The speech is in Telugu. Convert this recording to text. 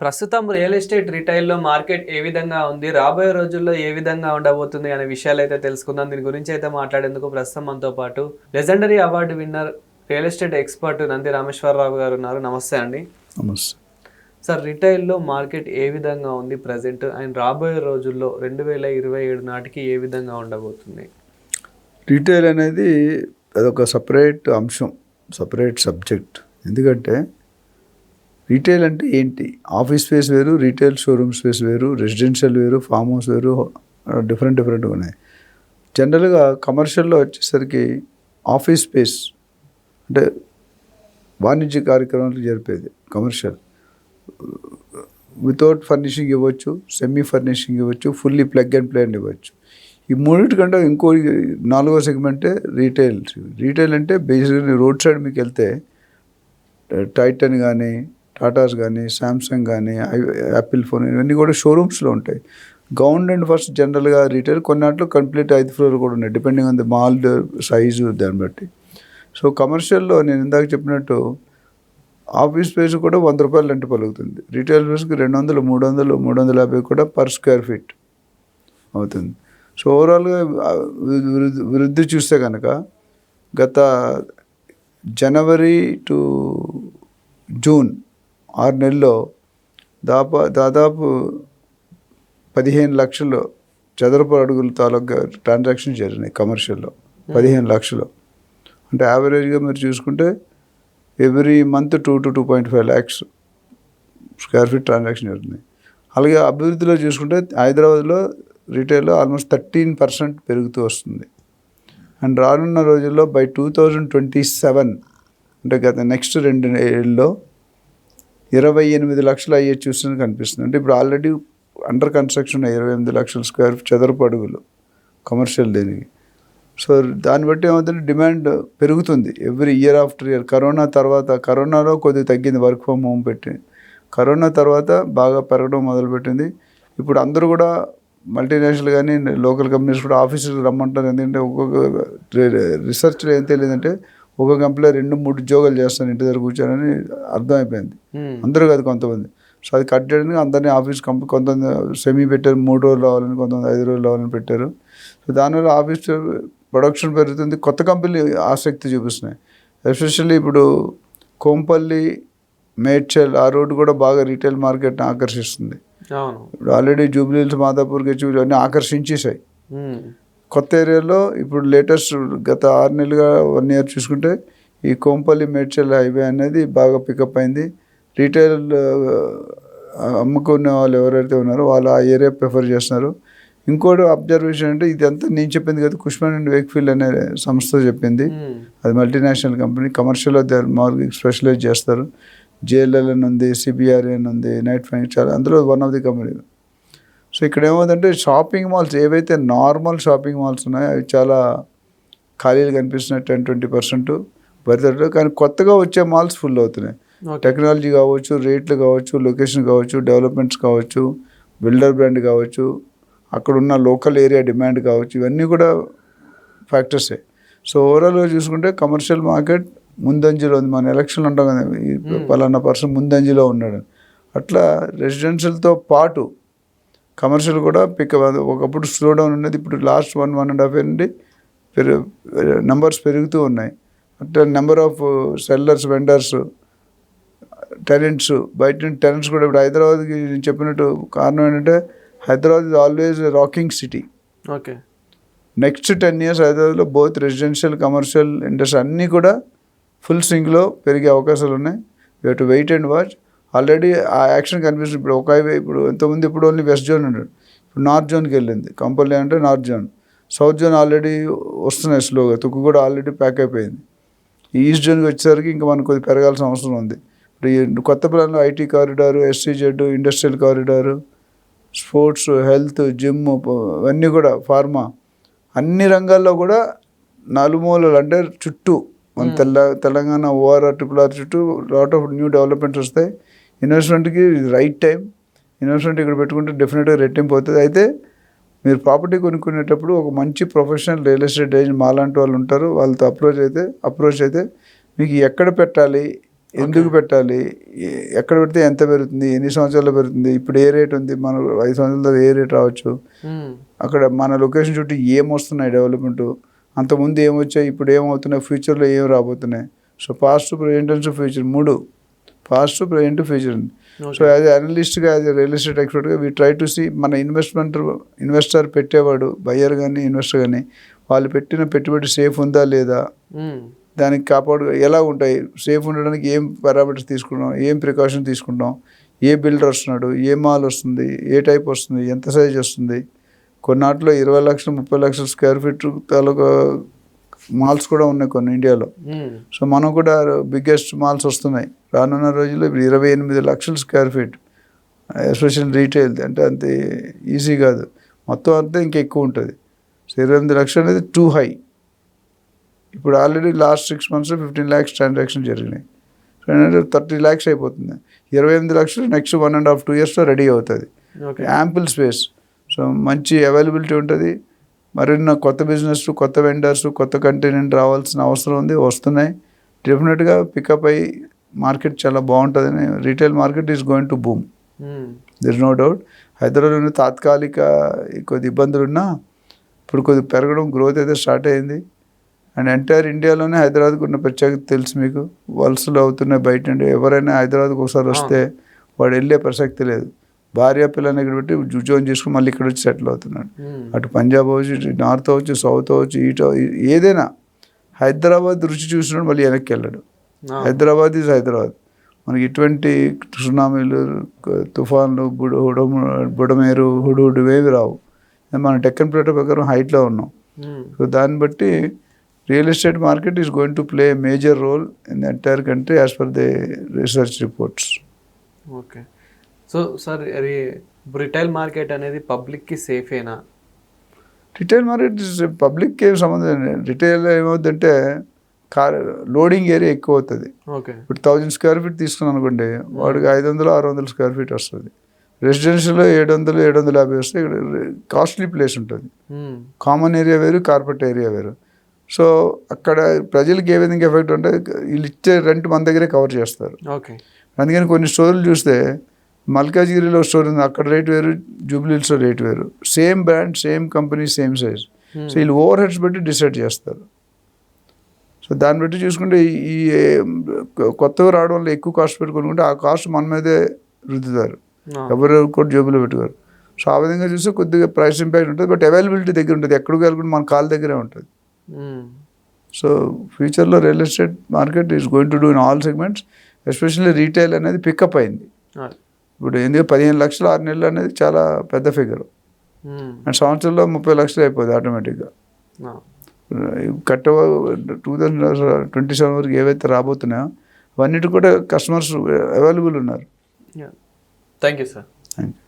ప్రస్తుతం రియల్ ఎస్టేట్ రిటైల్‌లో మార్కెట్ ఏ విధంగా ఉంది? రాబోయే రోజుల్లో ఏ విధంగా ఉండబోతుంది అనే విషయాలైతే తెలుసుకుందాం. దీని గురించి అయితే మాట్లాడేందుకు ప్రస్తుతం మనతో పాటు legendary award winner, real estate expert Nandi Rameshwar Rao గారు ఉన్నారు. నమస్తే అండి. నమస్తే. సార్, రిటైల్‌లో మార్కెట్ ఏ విధంగా ఉంది ప్రెజెంట్? అండ్ రాబోయే రోజుల్లో 2027 నాటికి ఏ విధంగా ఉండబోతుంది? రీటైల్ అనేది అదొక సపరేట్ అంశం, సపరేట్ సబ్జెక్ట్. ఎందుకంటే రీటైల్ అంటే ఏంటి? ఆఫీస్ స్పేస్ వేరు, రీటైల్ షోరూమ్ స్పేస్ వేరు, రెసిడెన్షియల్ వేరు, ఫామ్ హౌస్ వేరు, డిఫరెంట్గా ఉన్నాయి. జనరల్గా కమర్షియల్లో వచ్చేసరికి ఆఫీస్ స్పేస్ అంటే వాణిజ్య కార్యక్రమాలు జరిపేది కమర్షియల్. వితౌట్ ఫర్నిషింగ్ ఇవ్వచ్చు, సెమీ ఫర్నిషింగ్ ఇవ్వచ్చు, ఫుల్లీ ప్లగ్ అండ్ ప్లే అని ఇవ్వచ్చు. ఈ మూడింటికంటే ఇంకో నాలుగో సెగ్మెంటే రీటైల్. రీటైల్ అంటే బేసిక్గా రోడ్ సైడ్ మీకు వెళ్తే టైటన్ కానీ, టాటాస్ కానీ, శాంసంగ్ కానీ, యాపిల్ ఫోన్ ఇవన్నీ కూడా షోరూమ్స్లో ఉంటాయి. గ్రౌండ్ అండ్ ఫస్ట్ జనరల్గా రీటైల్, కొన్నాట్లో కంప్లీట్ 5 ఫ్లోర్ కూడా ఉన్నాయి, depending on the mall size దాన్ని బట్టి. సో కమర్షియల్లో నేను ఇందాక చెప్పినట్టు ఆఫీస్ స్పేస్ కూడా ₹100 రెంట్ పలుకుతుంది. రీటైల్ స్పేస్కి 200, 300, 350 కూడా పర్ స్క్వేర్ ఫీట్ అవుతుంది. సో ఓవరాల్గా వృద్ధి చూస్తే కనుక గత జనవరి టు జూన్ 6 నెలల్లో దాదాపు 15 లక్షలు చదరపు అడుగుల తాలూకా ట్రాన్సాక్షన్ జరిగినాయి కమర్షియల్లో. 15 లక్షలు అంటే యావరేజ్గా మీరు చూసుకుంటే every month 2 to 2.5 lakhs square feet transaction జరుగుతుంది. అలాగే అభివృద్ధిలో చూసుకుంటే హైదరాబాద్లో రీటైల్లో ఆల్మోస్ట్ 13% పెరుగుతూ వస్తుంది. అండ్ రానున్న రోజుల్లో బై 2027 అంటే గత నెక్స్ట్ 2 ఏళ్ళలో 28 లక్షలు అయ్యే చూస్తున్నది కనిపిస్తుంది. అంటే ఇప్పుడు ఆల్రెడీ అండర్ కన్స్ట్రక్షన్ 28 లక్షల స్క్వేర్ చదరపు అడుగులు కమర్షియల్ దీనికి. సో దాన్ని బట్టి ఏమవుతుంది, డిమాండ్ పెరుగుతుంది ఎవ్రీ ఇయర్ ఆఫ్టర్ ఇయర్. కరోనాలో కొద్దిగా తగ్గింది, వర్క్ ఫ్రమ్ హోమ్ పెట్టి. కరోనా తర్వాత బాగా పెరగడం మొదలుపెట్టింది. ఇప్పుడు అందరూ కూడా మల్టీనేషనల్ కానీ లోకల్ కంపెనీస్ కూడా ఆఫీసులకు రమ్మంటారు. ఎందుకంటే ఒక్కొక్క రీసెర్చ్లో ఏం తెలియదంటే ఒక్కొక్క కంపెనీలో 2-3 ఉద్యోగాలు చేస్తాను ఇంటి దగ్గర కూర్చోనని అర్థమైపోయింది. అందరూ కాదు, కొంతమంది. సో అది కట్ చేయడానికి అందరినీ ఆఫీస్ కొంతమంది సెమీ పెట్టారు, 3 రోజులు రావాలని, కొంతమంది 5 రోజులు రావాలని పెట్టారు. సో దానివల్ల ఆఫీస్ ప్రొడక్షన్ పెరుగుతుంది, కొత్త కంపెనీలు ఆసక్తి చూపిస్తున్నాయి. ఎస్పెషల్లీ ఇప్పుడు కోంపల్లి, మేడ్చల్ ఆ రోడ్డు కూడా బాగా రీటైల్ మార్కెట్ని ఆకర్షిస్తుంది. ఇప్పుడు ఆల్రెడీ జూబ్లీహిల్స్, మాదాపూర్, గచ్చిబౌలి అన్నీ ఆకర్షించేసాయి. కొత్త ఏరియాలో ఇప్పుడు లేటెస్ట్ గత 6 నెలలుగా 1 year చూసుకుంటే ఈ కోంపల్లి మేడ్చల్ హైవే అనేది బాగా పికప్ అయింది. రీటైల్ అమ్ముకునే వాళ్ళు ఎవరైతే ఉన్నారో వాళ్ళు ఆ ఏరియా ప్రిఫర్ చేస్తున్నారు. ఇంకోటి అబ్జర్వేషన్ అంటే ఇదంతా నేను చెప్పింది కదా, కుష్మాన్ అండ్ వేక్ఫీల్డ్ అనే సంస్థ చెప్పింది. అది మల్టీనేషనల్ కంపెనీ, కమర్షియల్లో మామూలుగా స్పెషలైజ్ చేస్తారు. JLL అని ఉంది, CBRE అని ఉంది, నైట్ ఫైన్ చాలా, అందులో one of the company. So ఇక్కడ ఏమవుతుందంటే షాపింగ్ మాల్స్ ఏవైతే నార్మల్ షాపింగ్ మాల్స్ ఉన్నాయో అవి చాలా ఖాళీలు కనిపిస్తున్నాయి, 10-20% భరితడు. కానీ కొత్తగా వచ్చే మాల్స్ ఫుల్ అవుతున్నాయి. టెక్నాలజీ కావచ్చు, రేట్లు కావచ్చు, లొకేషన్ కావచ్చు, డెవలప్మెంట్స్ కావచ్చు, బిల్డర్ బ్రాండ్ కావచ్చు, అక్కడున్న లోకల్ ఏరియా డిమాండ్ కావచ్చు, ఇవన్నీ కూడా ఫ్యాక్టర్సే. సో ఓవరాల్గా చూసుకుంటే కమర్షియల్ మార్కెట్ ముందంజలో ఉంది. మన ఎలక్షన్లు ఉంటాం కదా, ఈ పలానా పర్సన్ ముందంజలో ఉన్నాడు. అట్లా రెసిడెన్షియల్తో పాటు కమర్షియల్ కూడా ఒకప్పుడు స్లో డౌన్ ఉన్నది, ఇప్పుడు లాస్ట్ 1.5 year నుండి నెంబర్స్ పెరుగుతూ ఉన్నాయి. అట్లా number of sellers, vendors, tenants, బయట టెనెంట్స్ కూడా. ఇప్పుడు హైదరాబాద్కి నేను చెప్పినట్టు కారణం ఏంటంటే Hyderabad is always rocking city. Okay, next 10 years హైదరాబాద్లో బోత్ రెసిడెన్షియల్, కమర్షియల్, ఇండస్ట్రీ అన్నీ కూడా ఫుల్ స్వింగ్లో పెరిగే అవకాశాలు ఉన్నాయి. You have to wait and watch. Already ఆ యాక్షన్ కనిపిస్తుంది. ఇప్పుడు ఒక హైవే, ఇప్పుడు ఎంతమంది ఇప్పుడు ఓన్లీ వెస్ట్ జోన్ ఉన్నాడు, ఇప్పుడు నార్త్ జోన్కి వెళ్ళింది. కంపల్సరీ అంటే north zone, south zone already వస్తున్నాయి స్లోగా. తుక్కు కూడా ఆల్రెడీ ప్యాక్ అయిపోయింది. ఈ ఈస్ట్ జోన్కి వచ్చేసరికి ఇంకా మనకు కొద్దిగా పెరగాల్సిన అవసరం ఉంది. ఇప్పుడు ఈ కొత్త ప్లాన్లో IT corridor, SEZ, industrial corridor, sports, health, gym, ఇవన్నీ కూడా, ఫార్మా, అన్ని రంగాల్లో కూడా నలుమూలలు అంటే చుట్టూ మన తెలంగాణ ORR, RRR చుట్టూ లాట్ ఆఫ్ న్యూ డెవలప్మెంట్స్ వస్తాయి. ఇన్వెస్ట్మెంట్కి రైట్ టైం. ఇన్వెస్ట్మెంట్ ఇక్కడ పెట్టుకుంటే డెఫినెట్గా రెట్టింపు అవుతుంది. అయితే మీరు ప్రాపర్టీ కొనుక్కునేటప్పుడు ఒక మంచి ప్రొఫెషనల్ రియల్ ఎస్టేట్ ఏజెంట్ మాలాంటి వాళ్ళు ఉంటారు, వాళ్ళతో అప్రోచ్ అయితే మీకు ఎక్కడ పెట్టాలి, ఎందుకు పెట్టాలి, ఎక్కడ పెడితే ఎంత పెరుగుతుంది, ఎన్ని సంవత్సరాల్లో పెరుగుతుంది, ఇప్పుడు ఏ రేట్ ఉంది, మన 5 సంవత్సరాల ఏ రేట్ రావచ్చు, అక్కడ మన లొకేషన్ చుట్టూ ఏం వస్తున్నాయి డెవలప్మెంట్, అంతకుముందు ఏమొచ్చాయి, ఇప్పుడు ఏమవుతున్నాయి, ఫ్యూచర్లో ఏం రాబోతున్నాయి. So past, present and future, 3 past, present, future. So as అనలిస్ట్గా, యాజ్ రియల్ ఎస్టేట్ ఎక్స్పర్ట్గా వీ ట్రై టు సీ మన ఇన్వెస్టర్ పెట్టేవాడు, బయ్యర్ కానీ ఇన్వెస్టర్ కానీ, వాళ్ళు పెట్టిన పెట్టుబడి సేఫ్ ఉందా లేదా, దానికి కాపాడు ఎలా ఉంటాయి, సేఫ్ ఉండడానికి ఏం పారామీటర్స్ తీసుకుంటాం, ఏం ప్రికాషన్ తీసుకుంటాం, ఏ బిల్డర్ వస్తున్నాడు, ఏ మాల్ వస్తుంది, ఏ టైప్ వస్తుంది, ఎంత సైజ్ వస్తుంది. కొన్నాటిలో 20 లక్షలు 30 లక్షల స్క్వేర్ ఫీట్ తాలూకా మాల్స్ కూడా ఉన్నాయి కొన్ని ఇండియాలో. సో మనం కూడా బిగ్గెస్ట్ మాల్స్ వస్తున్నాయి రానున్న రోజుల్లో. ఇప్పుడు 28 లక్షల స్క్వేర్ ఫీట్, ఎస్పెషల్ రీటైల్ అంటే అంతే ఈజీ కాదు, మొత్తం అంతా ఇంకా ఎక్కువ ఉంటుంది. సో 28 లక్షలు అనేది టూ హై. ఇప్పుడు ఆల్రెడీ లాస్ట్ 6 monthsలో 15 lakhs ట్రాన్సాక్షన్ జరిగినాయి. సో 30 lakhs అయిపోతుంది. 28 లక్షలు నెక్స్ట్ 1.5-2 yearsలో రెడీ అవుతుంది. Ample space. సో మంచి అవైలబిలిటీ ఉంటుంది. మరిన్న కొత్త బిజినెస్, కొత్త వెండర్స్, కొత్త కంటెంట్ రావాల్సిన అవసరం ఉంది, వస్తున్నాయి. డెఫినెట్గా పికప్ అయ్యి మార్కెట్ చాలా బాగుంటుందని, retail market is going to boom, there is no doubt. హైదరాబాద్లో తాత్కాలిక కొద్ది ఇబ్బందులున్నా ఇప్పుడు కొద్ది పెరగడం, గ్రోత్ అయితే స్టార్ట్ అయింది. అండ్ ఎంటైర్ ఇండియాలోనే హైదరాబాద్కు ఉన్న ప్రత్యేకత తెలుసు మీకు. వలసలు అవుతున్నాయి బయట నుండి. ఎవరైనా హైదరాబాద్కి ఒకసారి వస్తే వాడు వెళ్ళే ప్రసక్తి లేదు. భార్య పిల్లని ఇక్కడ పెట్టి ఉద్యోగం చేసుకుని మళ్ళీ ఇక్కడ వచ్చి సెటిల్ అవుతున్నాడు. అటు పంజాబ్ అవ్వచ్చు, ఇటు నార్త్ అవ్వచ్చు, సౌత్ అవ్వచ్చు, ఇటు ఏదైనా హైదరాబాద్ రుచి చూసినాడు మళ్ళీ వెనక్కి వెళ్ళాడు. హైదరాబాద్ ఈజ్ హైదరాబాద్. మనకి ఇటువంటి సునామీలు, తుఫాన్లు, బుడమేరు, హుడు ఇవేవి రావు. మనం టెక్కన్ ప్లేట్ ప్రకారం హైట్లో ఉన్నాం. సో దాన్ని బట్టి real estate market is going to play a major role in the entire country as per the research reports. Okay. So sir, retail market అనేది పబ్లిక్కి సేఫేనా? రిటైల్ మార్కెట్ పబ్లిక్కి ఏం సంబంధం. రిటైల్ ఏమవుతుందంటే లోడింగ్ ఏరియా ఎక్కువ అవుతుంది. ఓకే. ఇప్పుడు 1000 square feet తీసుకున్నాను అనుకోండి, వాడికి 500-600 square feet వస్తుంది. రెసిడెన్షియల్లో 700-750 వస్తాయి. ఇక్కడ కాస్ట్లీ ప్లేస్ ఉంటుంది. కామన్ ఏరియా వేరు, కార్పొరేట్ ఏరియా వేరు. సో అక్కడ ప్రజలకి ఏ విధంగా ఎఫెక్ట్ ఉంటే వీళ్ళు ఇచ్చే రెంట్ మన దగ్గరే కవర్ చేస్తారు. ఓకే. అందుకని కొన్ని స్టోర్లు చూస్తే మల్కాజ్గిరిలో స్టోర్ ఉంది, అక్కడ రేట్ వేరు, జూబ్లీహిల్స్లో రేట్ వేరు. Same brand, same company, same size. So వీళ్ళు ఓవర్ హెడ్స్ బట్టి డిసైడ్ చేస్తారు. సో దాన్ని బట్టి చూసుకుంటే ఈ కొత్తగా రావడం వల్ల ఎక్కువ కాస్ట్ పెట్టుకుంటే ఆ కాస్ట్ మన మీదే రుద్దుతారు, ఎవరు కూడా జేబులో పెట్టుకోరు. సో ఆ విధంగా చూస్తే కొద్దిగా ప్రైస్ ఇంపాక్ట్ ఉంటుంది. బట్ అవైలబిలిటీ దగ్గర ఉంటుంది, ఎక్కడికి వెళ్ళకుండా మన కాల్ దగ్గరే ఉంటుంది. సో ఫ్యూచర్లో real estate market is going to do in all segments. Especially retail అనేది పికప్ అయింది. ఇప్పుడు ఎందుకంటే 15 లక్షలు 6 నెలలు అనేది చాలా పెద్ద ఫిగర్. అండ్ సంవత్సరంలో 30 లక్షలు అయిపోతుంది ఆటోమేటిక్గా. కట్ట 2027 వరకు ఏవైతే రాబోతున్నాయో అవన్నిటి కూడా కస్టమర్స్ అవైలబుల్ ఉన్నారు. Thank you sir. Thank you.